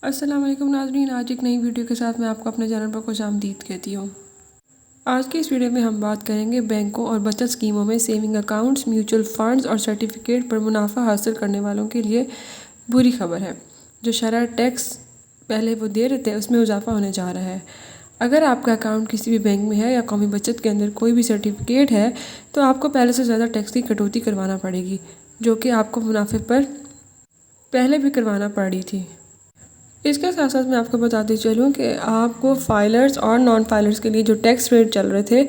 السلام علیکم ناظرین، آج ایک نئی ویڈیو کے ساتھ میں آپ کو اپنے چینل پر خوش آمدید کہتی ہوں۔ آج کی اس ویڈیو میں ہم بات کریں گے بینکوں اور بچت اسکیموں میں سیونگ اکاؤنٹس، میوچل فنڈز اور سرٹیفکیٹ پر منافع حاصل کرنے والوں کے لیے بری خبر ہے۔ جو شرح ٹیکس پہلے وہ دے رہے تھے اس میں اضافہ ہونے جا رہا ہے۔ اگر آپ کا اکاؤنٹ کسی بھی بینک میں ہے یا قومی بچت کے اندر کوئی بھی سرٹیفکیٹ ہے تو آپ کو پہلے سے زیادہ ٹیکس کی کٹوتی کروانا پڑے گی، جو کہ آپ کو منافع پر پہلے بھی کروانا پڑی تھی۔ اس کے ساتھ ساتھ میں آپ کو بتاتی چلوں کہ آپ کو فائلرز اور نان فائلرز کے لیے جو ٹیکس ریٹ چل رہے تھے،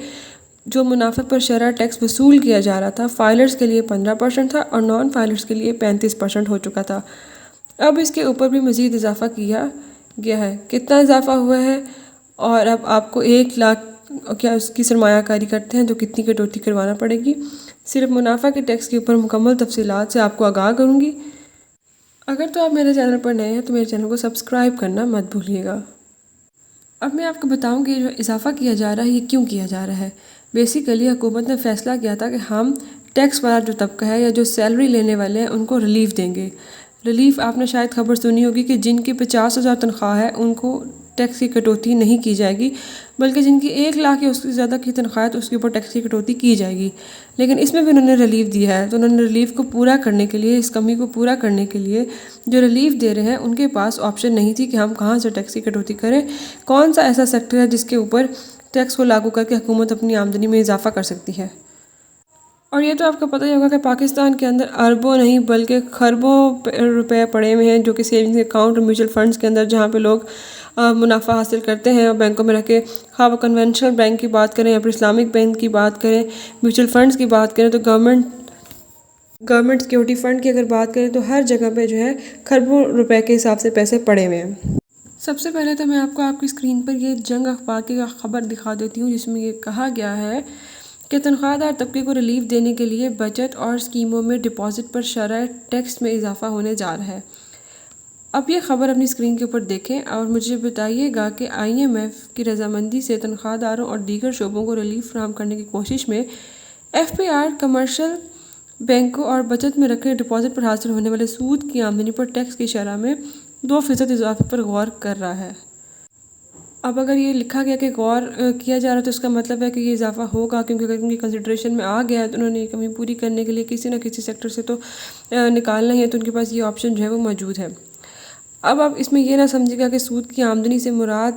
جو منافع پر شرح ٹیکس وصول کیا جا رہا تھا، فائلرز کے لیے 15% تھا اور نان فائلرز کے لیے 35% ہو چکا تھا۔ اب اس کے اوپر بھی مزید اضافہ کیا گیا ہے۔ کتنا اضافہ ہوا ہے اور اب آپ کو 1,00,000 کیا اس کی سرمایہ کاری کرتے ہیں تو کتنی کٹوتی کروانا پڑے گی، صرف منافع کے ٹیکس کے اوپر مکمل تفصیلات سے آپ کو آگاہ کروں گی۔ اگر تو آپ میرے چینل پر نئے ہیں تو میرے چینل کو سبسکرائب کرنا مت بھولیے گا۔ اب میں آپ کو بتاؤں کہ جو اضافہ کیا جا رہا ہے یہ کیوں کیا جا رہا ہے۔ بیسیکلی حکومت نے فیصلہ کیا تھا کہ ہم ٹیکس والا جو طبقہ ہے یا جو سیلری لینے والے ہیں ان کو ریلیف دیں گے۔ ریلیف آپ نے شاید خبر سنی ہوگی کہ جن کی 50,000 تنخواہ ہے ان کو ٹیکس کی کٹوتی نہیں کی جائے گی، بلکہ جن کی 1,00,000 یا اس سے زیادہ کی تنخواہ ہے تو اس کے اوپر ٹیکس کی کٹوتی کی جائے گی۔ لیکن اس میں بھی انہوں نے ریلیف دیا ہے، تو انہوں نے ریلیف کو پورا کرنے کے لیے، اس کمی کو پورا کرنے کے لیے جو ریلیف دے رہے ہیں ان کے پاس آپشن نہیں تھی کہ ہم کہاں سے ٹیکس کی کٹوتی کریں، کون سا ایسا سیکٹر ہے جس کے اوپر ٹیکس کو لاگو کر کے حکومت اپنی آمدنی میں اضافہ کر سکتی ہے۔ اور یہ تو آپ کو پتہ ہی ہوگا کہ پاکستان کے اندر اربوں نہیں بلکہ خربوں روپے پڑے ہوئے ہیں جو کہ سیونگ اکاؤنٹ اور میوچل فنڈز کے اندر، جہاں پہ لوگ منافع حاصل کرتے ہیں اور بینکوں میں رکھ کے، خواہ وہ کنونشنل بینک کی بات کریں یا پھر اسلامک بینک کی بات کریں، میوچل فنڈز کی بات کریں تو گورنمنٹ سیکیورٹی فنڈ کی اگر بات کریں تو ہر جگہ پہ جو ہے خربوں روپے کے حساب سے پیسے پڑے ہوئے ہیں۔ سب سے پہلے تو میں آپ کو آپ کی اسکرین پر یہ جنگ اخبار کی خبر دکھا دیتی ہوں، جس میں یہ کہا گیا ہے کہ تنخواہ دار طبقے کو ریلیف دینے کے لیے بچت اور اسکیموں میں ڈپازٹ پر شرح ٹیکس میں اضافہ ہونے جا رہا ہے۔ اب یہ خبر اپنی اسکرین کے اوپر دیکھیں اور مجھے بتائیے گا کہ IMF کی رضامندی سے تنخواہ داروں اور دیگر شعبوں کو ریلیف فراہم کرنے کی کوشش میں FPR کمرشل بینکوں اور بچت میں رکھے ڈپازٹ پر حاصل ہونے والے سود کی آمدنی پر ٹیکس کی شرح میں 2% اضافے پر غور کر رہا ہے۔ اب اگر یہ لکھا گیا کہ غور کیا جا رہا ہے تو اس کا مطلب ہے کہ یہ اضافہ ہوگا، کیونکہ اگر ان کی کنسیڈریشن میں آ گیا ہے تو انہوں نے یہ کمی پوری کرنے کے لیے کسی نہ کسی سیکٹر سے تو نکالنا ہی ہے، تو ان کے پاس یہ آپشن جو ہے وہ موجود ہے۔ اب آپ اس میں یہ نہ سمجھے گا کہ سود کی آمدنی سے مراد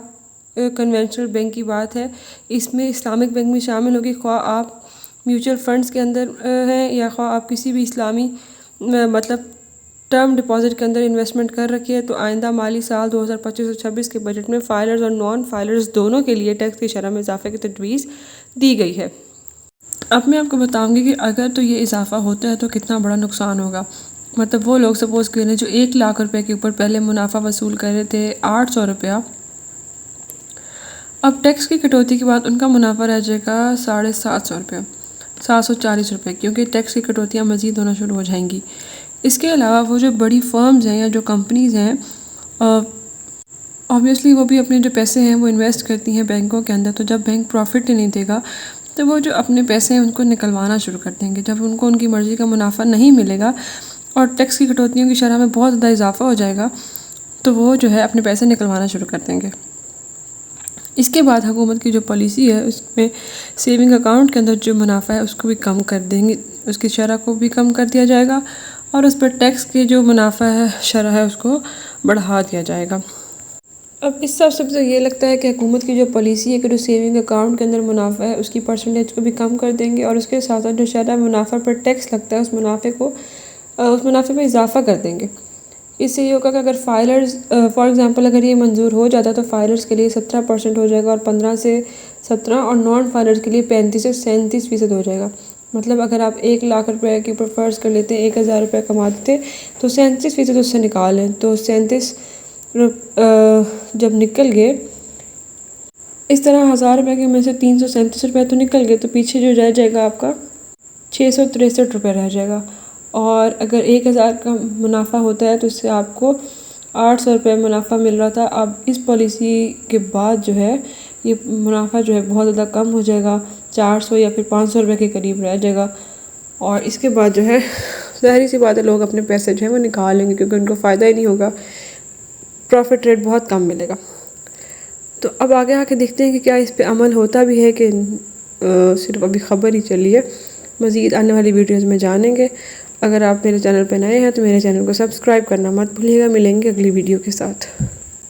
کنونشنل بینک کی بات ہے، اس میں اسلامک بینک بھی شامل ہوگی، خواہ آپ میوچل فنڈز کے اندر ہیں یا خواہ آپ کسی بھی اسلامی مطلب ٹرم ڈپازٹ کے اندر انویسٹمنٹ کر رکھی ہے۔ تو آئندہ مالی سال 2025-26 کے بجٹ میں فائلرز اور نان فائلرز دونوں کے لیے ٹیکس کی شرح میں اضافے کی تجویز دی گئی ہے۔ اب میں آپ کو بتاؤں گی کہ اگر تو یہ اضافہ ہوتا ہے تو کتنا بڑا نقصان ہوگا۔ مطلب وہ لوگ سپوز کریں جو 1,00,000 روپے کے اوپر پہلے منافع وصول کر رہے تھے 800 روپیہ، اب ٹیکس کی کٹوتی کے بعد ان کا منافع رہ جائے گا 750 روپے، 740 روپے، کیونکہ ٹیکس کی کٹوتیاں مزید ہونا شروع ہو جائیں گی۔ اس کے علاوہ وہ جو بڑی فرمز ہیں یا جو کمپنیز ہیں، obviously وہ بھی اپنے جو پیسے ہیں وہ انویسٹ کرتی ہیں بینکوں کے اندر، تو جب بینک پروفٹ نہیں دے گا تو وہ جو اپنے پیسے ہیں ان کو نکلوانا شروع کر دیں گے۔ جب ان کو ان کی مرضی کا منافع نہیں ملے گا اور ٹیکس کی کٹوتیوں کی شرح میں بہت زیادہ اضافہ ہو جائے گا تو وہ جو ہے اپنے پیسے نکلوانا شروع کر دیں گے۔ اس کے بعد حکومت کی جو پالیسی ہے اس میں سیونگ اکاؤنٹ کے اندر جو منافع ہے اس کو بھی کم کر دیں گے، اس کی شرح کو بھی کم کر دیا جائے گا اور اس پر ٹیکس کے جو منافع ہے شرح ہے اس کو بڑھا دیا جائے گا۔ اب اس سب سے یہ لگتا ہے کہ حکومت کی جو پالیسی ہے کہ جو سیونگ اکاؤنٹ کے اندر منافع ہے اس کی پرسنٹیج کو بھی کم کر دیں گے اور اس کے ساتھ ساتھ جو شرح منافع پر ٹیکس لگتا ہے اس منافع میں اضافہ کر دیں گے۔ اس سے یہ ہوگا کہ اگر فائلرز فار ایگزامپل اگر یہ منظور ہو جاتا تو فائلرز کے لیے 17% ہو جائے گا اور 15 سے 17 اور نان فائلرز کے لیے 35 سے 37% ہو جائے گا۔ مطلب اگر آپ 1,00,000 روپے کے اوپر فرض کر لیتے ہیں 1,000 روپے کما دیتے تو 37% اس سے نکالیں تو 37 جب نکل گئے، اس طرح 1,000 روپے کے میں سے 337 روپے تو نکل گئے تو پیچھے جو رہ جائے گا آپ کا 663 روپے رہ جائے گا۔ اور اگر 1,000 کا منافع ہوتا ہے تو اس سے آپ کو 800 روپے منافع مل رہا تھا۔ اب اس پالیسی کے بعد جو ہے یہ منافع جو ہے بہت زیادہ کم ہو جائے گا، 400 یا پھر 500 روپے کے قریب رہ جائے گا، اور اس کے بعد جو ہے ظاہری سی بات ہے لوگ اپنے پیسے جو ہے وہ نکال لیں گے کیونکہ ان کو فائدہ ہی نہیں ہوگا۔ پروفٹ ریٹ بہت کم ملے گا۔ تو اب آگے دیکھتے ہیں کہ کیا اس پہ عمل ہوتا بھی ہے کہ صرف ابھی خبر ہی چلی ہے۔ مزید آنے والی ویڈیوز میں جانیں گے۔ اگر آپ میرے چینل پہ نئے ہیں تو میرے چینل کو سبسکرائب کرنا مت بھولیے گا۔ ملیں گے اگلی ویڈیو کے ساتھ۔